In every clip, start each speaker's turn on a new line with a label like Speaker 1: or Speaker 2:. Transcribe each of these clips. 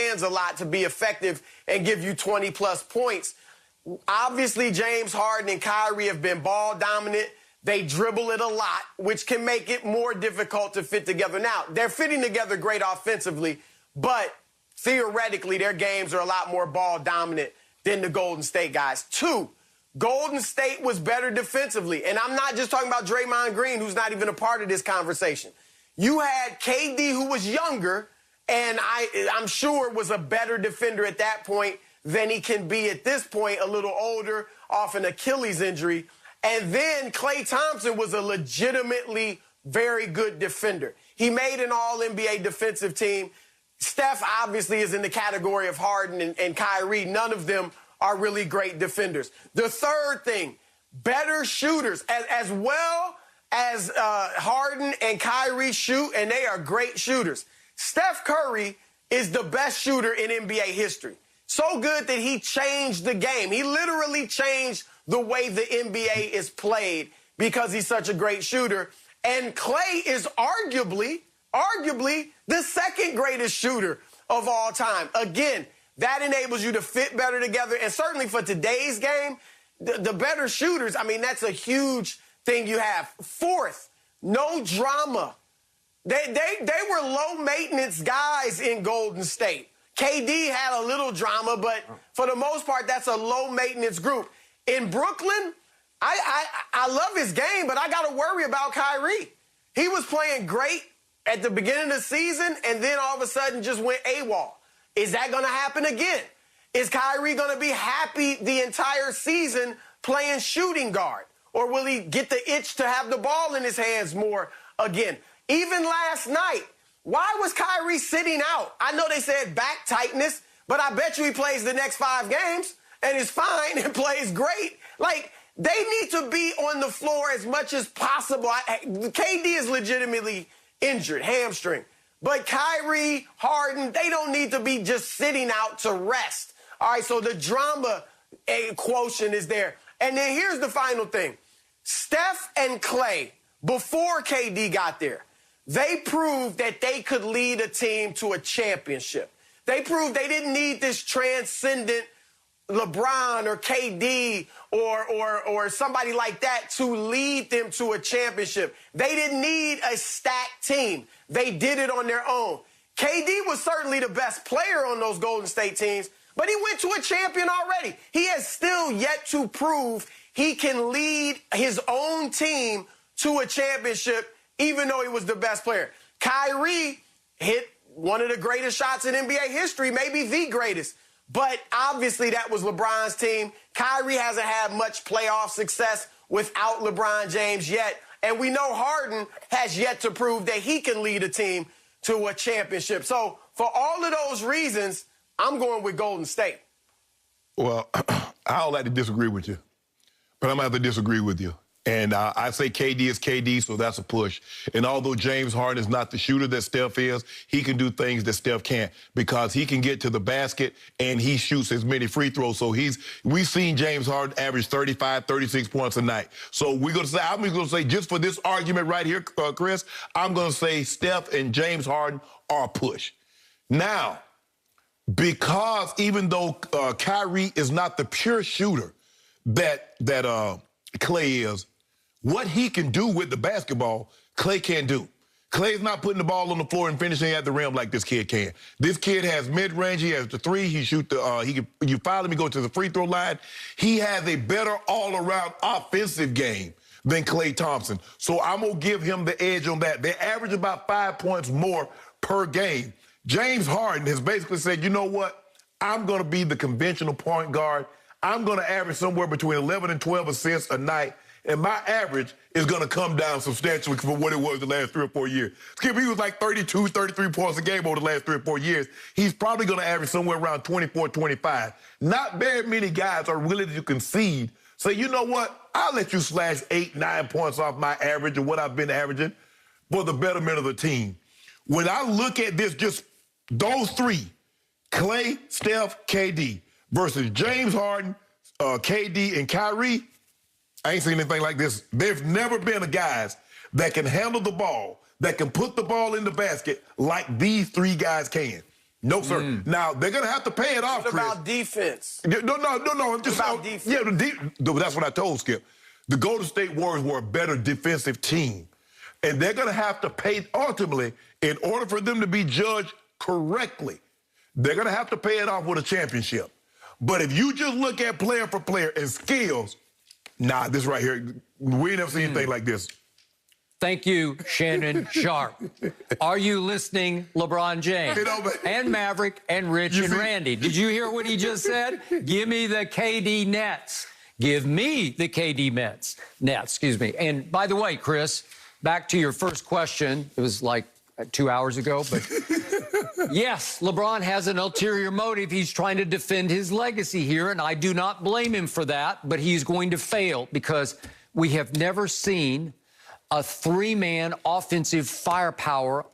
Speaker 1: hands a lot to be effective and give you 20-plus points. Obviously, James Harden and Kyrie have been ball dominant. They dribble it a lot, which can make it more difficult to fit together. Now, they're fitting together great offensively, but theoretically, their games are a lot more ball dominant than the Golden State guys. 2, Golden State was better defensively. And I'm not just talking about Draymond Green, who's not even a part of this conversation. You had KD, who was younger, and I'm sure was a better defender at that point than he can be at this point, a little older, off an Achilles injury. And then Klay Thompson was a legitimately very good defender. He made an all-NBA defensive team. Steph obviously is in the category of Harden and Kyrie. None of them are really great defenders. The third thing, better shooters. As well as Harden and Kyrie shoot, and they are great shooters. Steph Curry is the best shooter in NBA history. So good that he changed the game. He literally changed the way the NBA is played because he's such a great shooter. And Klay is arguably the second greatest shooter of all time. Again, that enables you to fit better together. And certainly for today's game, the better shooters, I mean, that's a huge thing you have. Fourth, no drama. They were low-maintenance guys in Golden State. KD had a little drama, but for the most part, that's a low-maintenance group. In Brooklyn, I love his game, but I got to worry about Kyrie. He was playing great at the beginning of the season, and then all of a sudden just went AWOL. Is that going to happen again? Is Kyrie going to be happy the entire season playing shooting guard? Or will he get the itch to have the ball in his hands more again? Even last night, why was Kyrie sitting out? I know they said back tightness, but I bet you he plays the next 5 games and is fine and plays great. Like, they need to be on the floor as much as possible. KD is legitimately injured, hamstring. But Kyrie, Harden, they don't need to be just sitting out to rest. All right, so the drama quotient is there. And then here's the final thing. Steph and Klay, before KD got there, they proved that they could lead a team to a championship. They proved they didn't need this transcendent LeBron or KD or somebody like that to lead them to a championship. They didn't need a stacked team. They did it on their own. KD was certainly the best player on those Golden State teams, but he went to a champion already. He has still yet to prove he can lead his own team to a championship, even though he was the best player. Kyrie hit one of the greatest shots in NBA history, maybe the greatest. But obviously that was LeBron's team. Kyrie hasn't had much playoff success without LeBron James yet. And we know Harden has yet to prove that he can lead a team to a championship. So for all of those reasons, I'm going with Golden State.
Speaker 2: Well, I don't like to disagree with you, but I'm going to have to disagree with you. And I say KD is KD, so that's a push. And although James Harden is not the shooter that Steph is, he can do things that Steph can't because he can get to the basket and he shoots as many free throws. So we've seen James Harden average 35, 36 points a night. So I'm going to say, just for this argument right here, Chris, I'm going to say Steph and James Harden are a push. Now, because even though Kyrie is not the pure shooter that Klay is, what he can do with the basketball, Klay can't do. Klay's not putting the ball on the floor and finishing at the rim like this kid can. This kid has mid-range. He has the three. He shoot the. You follow him. He goes to the free throw line. He has a better all-around offensive game than Klay Thompson. So I'm gonna give him the edge on that. They average about 5 points more per game. James Harden has basically said, you know what? I'm gonna be the conventional point guard. I'm going to average somewhere between 11 and 12 assists a night, and my average is going to come down substantially from what it was the last 3 or 4 years. Skip, he was like 32, 33 points a game over the last 3 or 4 years. He's probably going to average somewhere around 24, 25. Not very many guys are willing to concede. Say, you know what? I'll let you slash 8, 9 points off my average and what I've been averaging for the betterment of the team. When I look at this, just those three, Klay, Steph, KD, versus James Harden, KD, and Kyrie, I ain't seen anything like this. There's never been a guys that can handle the ball, that can put the ball in the basket like these three guys can. No, sir. Now, they're going to have to pay it off,
Speaker 1: What
Speaker 2: Chris.
Speaker 1: about defense?
Speaker 2: No. I'm just
Speaker 1: about defense?
Speaker 2: Yeah, that's what I told Skip. The Golden State Warriors were a better defensive team. And they're going to have to pay, ultimately, in order for them to be judged correctly, they're going to have to pay it off with a championship. But if you just look at player for player and skills, this right here, we ain't never seen anything like this.
Speaker 3: Thank you, Shannon Sharp. Are you listening, LeBron James? And Maverick and Rich and Randy? Did you hear what he just said? Give me the KD Nets. Give me the KD Nets, excuse me. And by the way, Chris, back to your first question. It was like 2 hours ago, but yes, LeBron has an ulterior motive. He's trying to defend his legacy here, and I do not blame him for that, but he's going to fail because we have never seen a three-man offensive firepower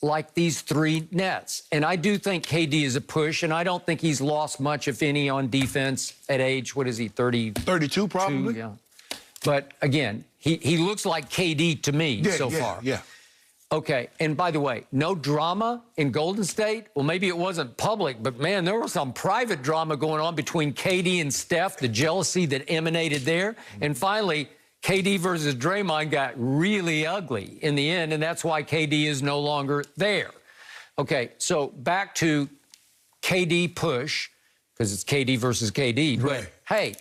Speaker 3: like these three Nets. And I do think KD is a push, and I don't think he's lost much, if any, on defense at age, what is he, 30?
Speaker 2: 32, probably.
Speaker 3: Yeah. But, again, he looks like KD to me so far.
Speaker 2: Yeah.
Speaker 3: Okay, and by the way, no drama in Golden State? Well, maybe it wasn't public, but, man, there was some private drama going on between KD and Steph, the jealousy that emanated there. And finally, KD versus Draymond got really ugly in the end, and that's why KD is no longer there. Okay, so back to KD push, because it's KD versus KD.
Speaker 2: Right.
Speaker 3: But, hey,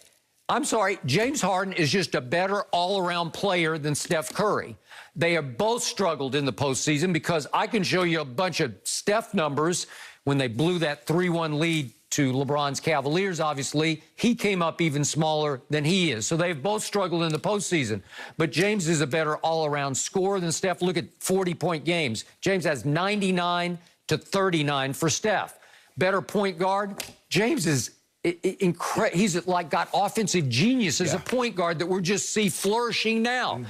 Speaker 3: I'm sorry, James Harden is just a better all-around player than Steph Curry. They have both struggled in the postseason because I can show you a bunch of Steph numbers when they blew that 3-1 lead to LeBron's Cavaliers, obviously. He came up even smaller than he is. So they've both struggled in the postseason. But James is a better all-around scorer than Steph. Look at 40-point games. James has 99 to 39 for Steph. Better point guard. James is incredible. He's like got offensive genius as a point guard that we're just see flourishing now.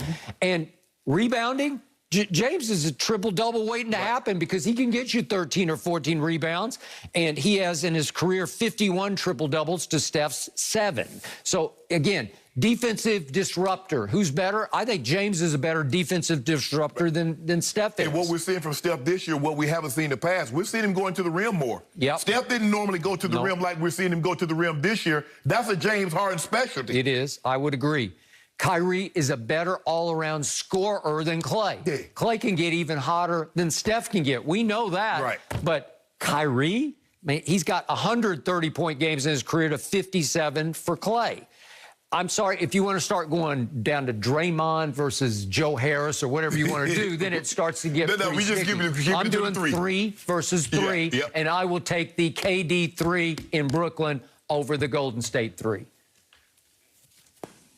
Speaker 3: And rebounding, James is a triple-double waiting to happen because he can get you 13 or 14 rebounds, and he has in his career 51 triple-doubles to Steph's 7. So, again, defensive disruptor. Who's better? I think James is a better defensive disruptor than Steph is.
Speaker 2: And what we're seeing from Steph this year, what we haven't seen in the past, we've seen him going to the rim more.
Speaker 3: Yep.
Speaker 2: Steph didn't normally go to the rim like we're seeing him go to the rim this year. That's a James Harden specialty.
Speaker 3: It is. I would agree. Kyrie is a better all-around scorer than Clay.
Speaker 2: Yeah.
Speaker 3: Clay can get even hotter than Steph can get. We know that.
Speaker 2: Right.
Speaker 3: But Kyrie, man, he's got 130-point games in his career to 57 for Clay. I'm sorry, if you want to start going down to Draymond versus Joe Harris or whatever you want to do, then it starts to get
Speaker 2: No, we just
Speaker 3: sticky.
Speaker 2: keep it
Speaker 3: I'm
Speaker 2: to
Speaker 3: doing
Speaker 2: the 3
Speaker 3: versus 3,
Speaker 2: and
Speaker 3: I will take the KD 3 in Brooklyn over the Golden State 3.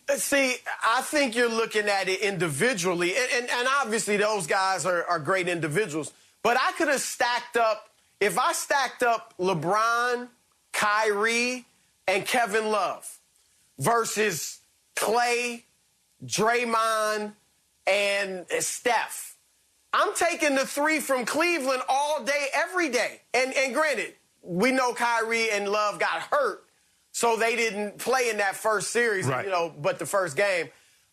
Speaker 1: See, I think you're looking at it individually, and obviously those guys are great individuals, but I could have stacked up, if I stacked up LeBron, Kyrie, and Kevin Love versus Clay, Draymond, and Steph, I'm taking the 3 from Cleveland all day, every day. And granted, we know Kyrie and Love got hurt, so they didn't play in that first series, but the first game.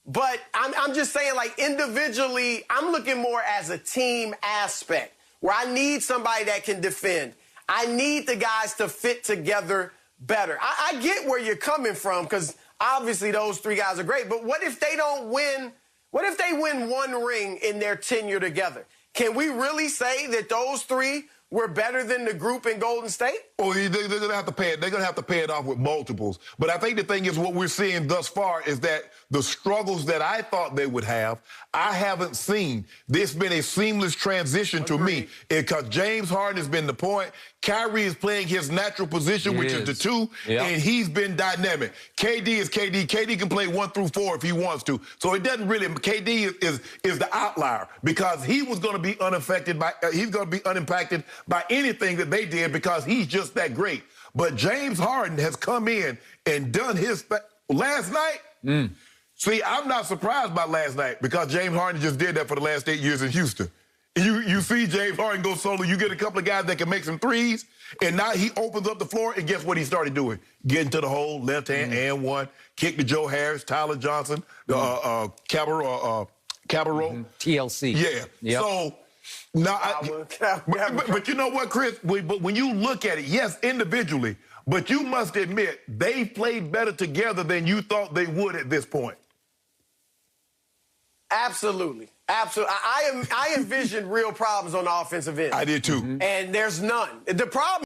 Speaker 1: But I'm just saying, like, individually, I'm looking more as a team aspect, where I need somebody that can defend. I need the guys to fit together better. I get where you're coming from, because obviously those 3 guys are great, but what if they don't win? What if they win 1 ring in their tenure together? Can we really say that those 3 were better than the group in Golden State?
Speaker 2: Well, they're going to have to pay it. They're going to have to pay it off with multiples. But I think the thing is, what we're seeing thus far is that the struggles that I thought they would have, I haven't seen. This has been a seamless transition to me, because James Harden has been the point. Kyrie is playing his natural position, which is the 2, and he's been dynamic. KD is KD. KD can play 1 through 4 if he wants to. So it doesn't really. KD is the outlier, because he was going to be unaffected by. He's going to be unimpacted by anything that they did, because he's just that great. But James Harden has come in and done his last night. See, I'm not surprised by last night, because James Harden just did that for the last 8 years in Houston. You see James Harden go solo. You get a couple of guys that can make some threes, and now he opens up the floor, and guess what he started doing? Getting to the hole, left hand and 1, kick to Joe Harris, Tyler Johnson, Cabarro.
Speaker 3: TLC.
Speaker 2: Yeah. So No,
Speaker 1: But
Speaker 2: you know what, Chris? But when you look at it, yes, individually, but you must admit they played better together than you thought they would at this point.
Speaker 1: Absolutely. Absolutely. I envisioned real problems on the offensive end.
Speaker 2: I did too.
Speaker 1: And there's none. The problem